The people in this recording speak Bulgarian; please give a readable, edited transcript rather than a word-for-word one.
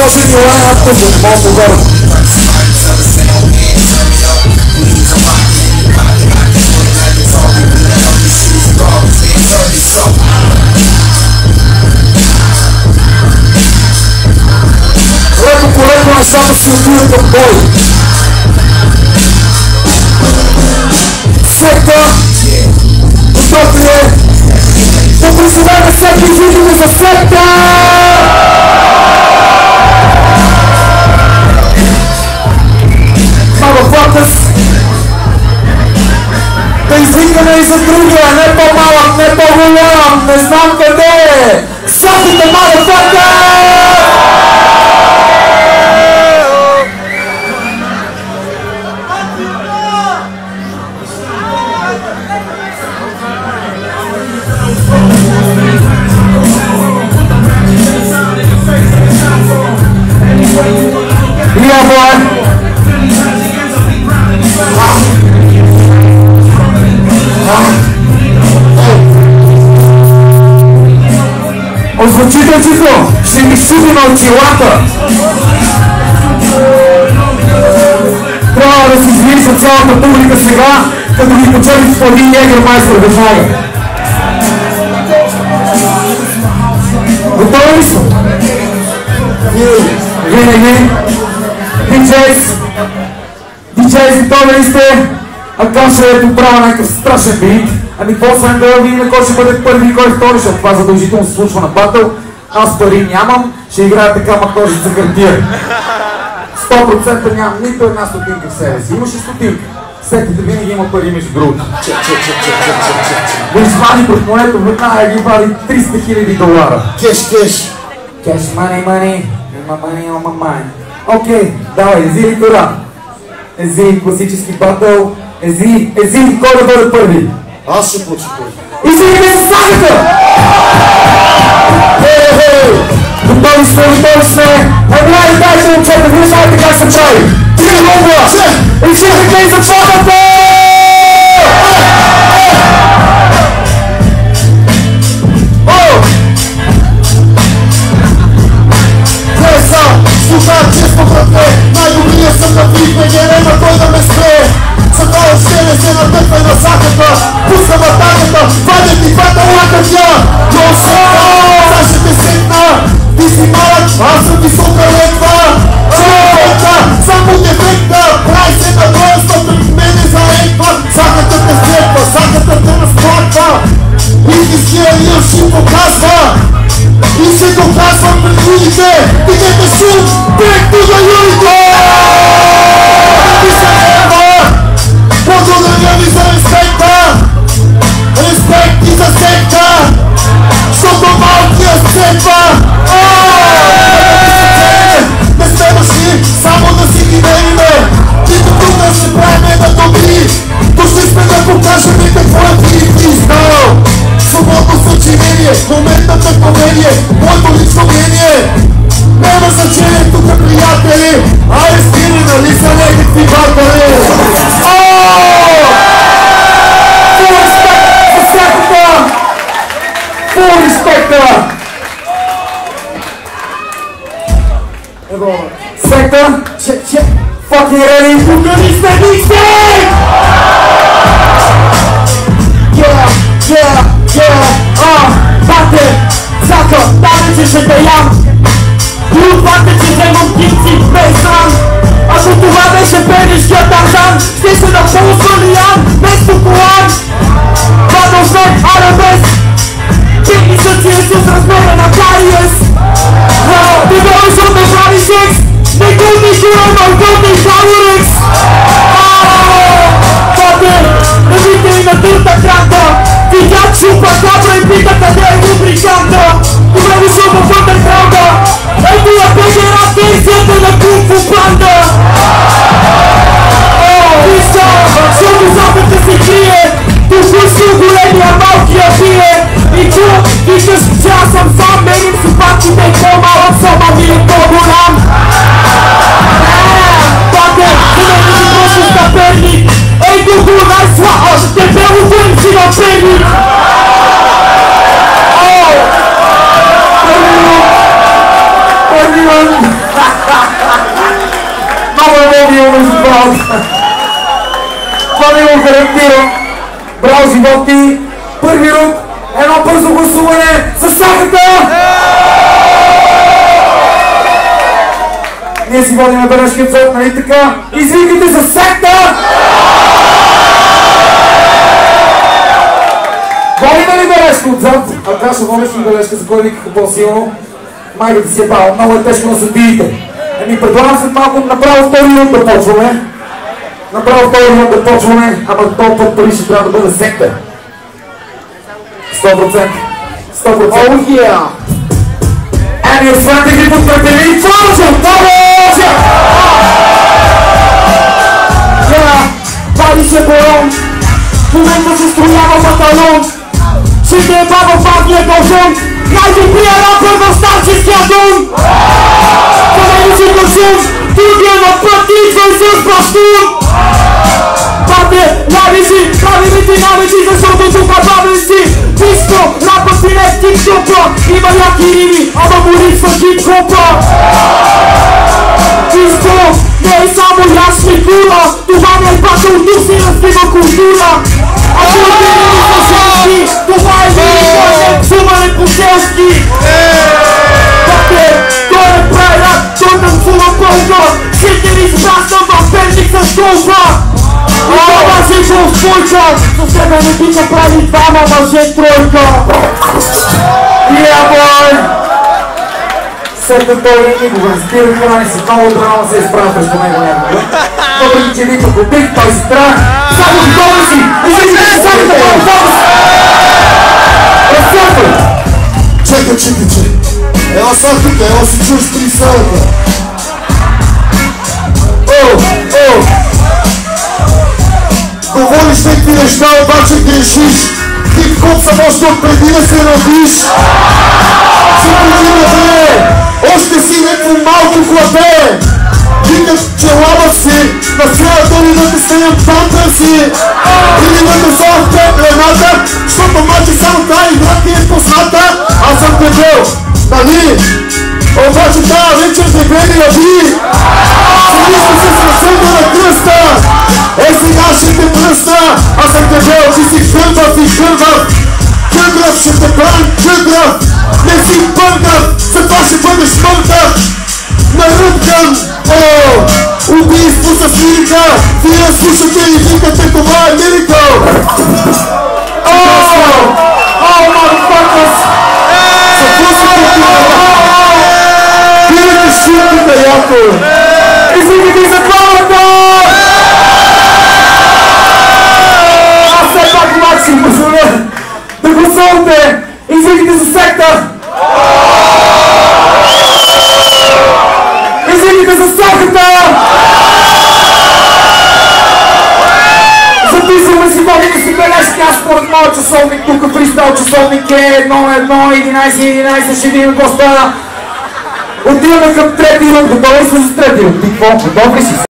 Може ми лайнапта за малко горе. Леко по леко насам си отиват към бой. Секта, готов ли е? Да призовеме всеки видимо за секта! Motherfuckers! Да извикаме и за другия, не по-малък, не по-голям, не знам къде! Сапите, motherfuckers! Yeah, boy. Озвучителчето ще ми сипи на очилата. Трябва да се извини за цялата публика сега, като ги почели с един Егермайстер веднага. Готови ли са? Винаги. DJs, готови ли сте? Ако ще поправя някакъв страшен бит, ами после да видим кой ще бъде първи и кой втори, защото това задължително се случва на батъл. Аз пари нямам, ще играя така макожи за хартия. 100% нямам нито една стотинка в себе си. Имаш и стотинка. Сетите винаги има пари между другото. Да извади пред монето, веднага ги вади $300,000. Кеш. Кеш, money. Има money. Окей, давай, Ези ли тора? Ези, класически батъл. Ези, кой да бъде първи? Аз ще почу първи. Извините се сагата! Готови сме! Дайте момчета, вие знаете как се прави! Три лугла! И всички и започвате! Слухай, честно братле, най-добрия съм на фриквене, няма кой да ме спре. За това още не се натъквай на саката, пускам атаката, вадя ти двата лакътя. Йо, сека, сега ще те сетна, ти си малък, аз съм висока летва. Човека, само дефекта, край се на броя, защото мене заеква. Саката те следва, саката те разплаква, истинския рил ще показва. И се доказвам пред людите, дигете шум, бекто за юрите! И се нева, благодаря ви за респекта, респект и за секта, защото малкия сцепва. Не сме дошли само да си ги мериме, нито тук да се правиме на добри, дошли сме да покажем и какво е признал. Свободно съчинение, моментът на комедие, моето лично мнение. Няма значение тук, приятели, арестири, нали са някакви батали. Full respect за всякога! Full respect! Ево, секта, чек, fucking ready, покажи сте микстейк! Бате, цака, дай че ще те ям. И от факта, че вземам птици без срам. Ако това беше пенишкия Тарзан, ще се напълзва Лиян, вместо колан. Батъл снег, арабес, пикни съцие с размера на Кариес. Ти говориш от да прави секс, не гълни жура, но гълни Галорекс. Бате, не видя и на дърта кранта. Видят шупа кабра и пита къде е лубриканта. Добре дошъл във Underground-а. Ето я бегера версията на Kung Fu Panda. Вижда, защото запета се крие. Дошли големия малкия бие. И чу, виждаш, че аз съм сам. Меним си пачите и по-малък съм, а ми е по-голям. Бате, за мен си просто стъперник. Ей, Google, най-слава, дебелото им си на перник. Everyone! Много е мобилно между двамата. Това не го характира. Браво, животни! Първи рунд, едно бързо гласуване с сахата! Ние си водим бележки отзад, нали така? Извикайте за секта! Водим ли бележка отзад? А Каша, водиш ли бележка, за кой викаха по-силно? Майка ти си е бал, много е тежко да се биете. Еми предлагам след малко направо втори рунд да почваме. Направо втори рунд да почваме, ама този път пари ще трябва да бъде секта. 100%. 100%. Oh yeah! And your friend ги подкрепили Форжа! Форжа! Пари се борон, в момента се строява батальон. Ще е баба пакия дължон, най-добрия рапър в старческия дом. Камени си дължон, другия на път идва и с бащун. Бате, навици, правилите навици, защото тук бабен си. Диско, рапът си не тип-топа, има яки рими, ама му липсва хип-хопа. Диско, не е само ясни кула, това не е батъл дух си разкрива култура. А твоите рими са селски, това е лирика, не псуване по-селски. Бате, той не прави рap, той танцува пълга, шитери спращам в Перник с толба. Това се спойка, за себе не би направи двама мъже тройка. Yeah, boy! След той никога не спира храни си, много драма се изправя през него някога. Въпреки че вика го бих, той си трябва. Само си добре си! Излизайте си сами да бъде фокус! Разцепвай! Чекай. Ела са тук, ела си чуш при селата. Говориш някакви неща, обаче грешиш. Хип-хоп са още отпреди да се родиш. Си година бе, още си някакво малко хлабе. Викаш, че лаба си, на цялата ли да те снемем пантър си. Или да те зова в пеплената, защото мачи само тази игра ти е позната. Аз съм дебел, нали? Обаче тази вечер дебели яви. Мисля се с ръцете на кръста. Сега ще те пръсна. Аз съм дебел, ти си гърбав и гърбав. Гърбав ще те бран, гърбав. Не си бъргав, затова ще бъдеш мъртъв. Наръбкан, убийство с лирика. Вие слушате и викате, това е лирика. Motherfuckers! Вие шутите яко. Извикайте за главата! Аз все пак обаче си позволя да гласувате! Извикайте за секта! Извикайте за сахата! Записваме си водите си бележки, аз според моят часовник, тук фристайл часовник е 1-1-11-11, ще видим какво стана. Отиваме към трети рунд, готови сме за трети рунд. Ти какво? Готов ли си?